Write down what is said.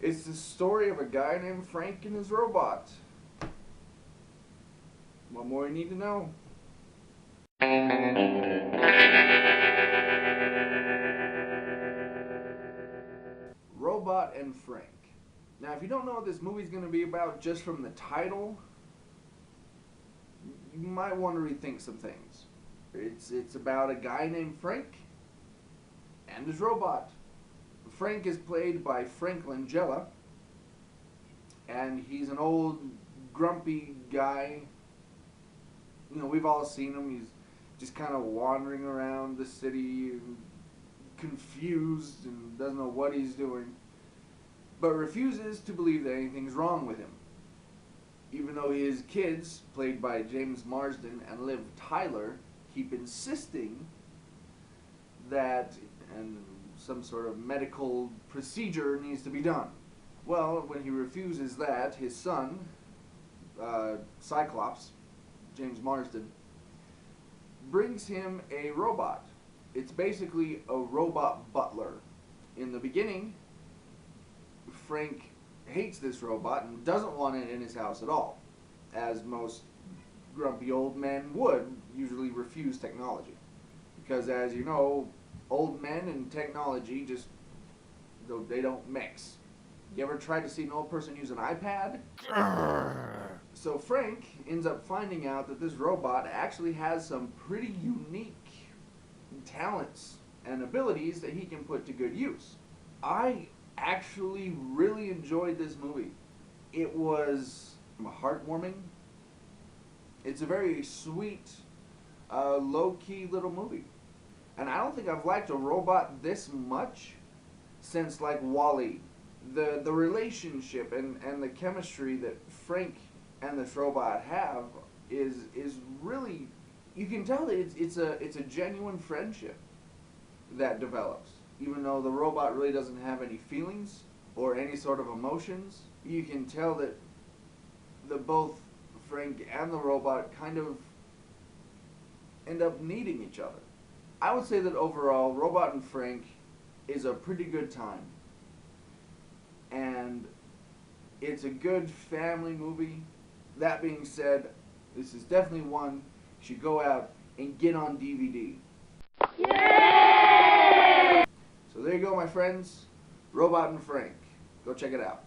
It's the story of a guy named Frank and his robot. What more you need to know? Robot and Frank. Now, if you don't know what this movie's going to be about just from the title, you might want to rethink some things. It's about a guy named Frank and his robot. Frank is played by Frank Langella, and he's an old, grumpy guy. You know, we've all seen him. He's just kind of wandering around the city and confused and doesn't know what he's doing, but refuses to believe that anything's wrong with him. Even though his kids, played by James Marsden and Liv Tyler, keep insisting that some sort of medical procedure needs to be done. Well, when he refuses that, his son, Cyclops, James Marsden, brings him a robot. It's basically a robot butler. In the beginning, Frank hates this robot and doesn't want it in his house at all, as most grumpy old men would usually refuse technology. Because as you know, old men and technology just, they don't mix. You ever tried to see an old person use an iPad? So Frank ends up finding out that this robot actually has some pretty unique talents and abilities that he can put to good use. I actually really enjoyed this movie. It was heartwarming. It's a very sweet, low-key little movie. And I don't think I've liked a robot this much since, like, WALL-E. The relationship and the chemistry that Frank and this robot have is really, you can tell that it's a genuine friendship that develops. Even though the robot really doesn't have any feelings or any sort of emotions, you can tell that both Frank and the robot kind of end up needing each other. I would say that overall, Robot and Frank is a pretty good time. And it's a good family movie. That being said, this is definitely one you should go out and get on DVD. Yay! So there you go, my friends. Robot and Frank. Go check it out.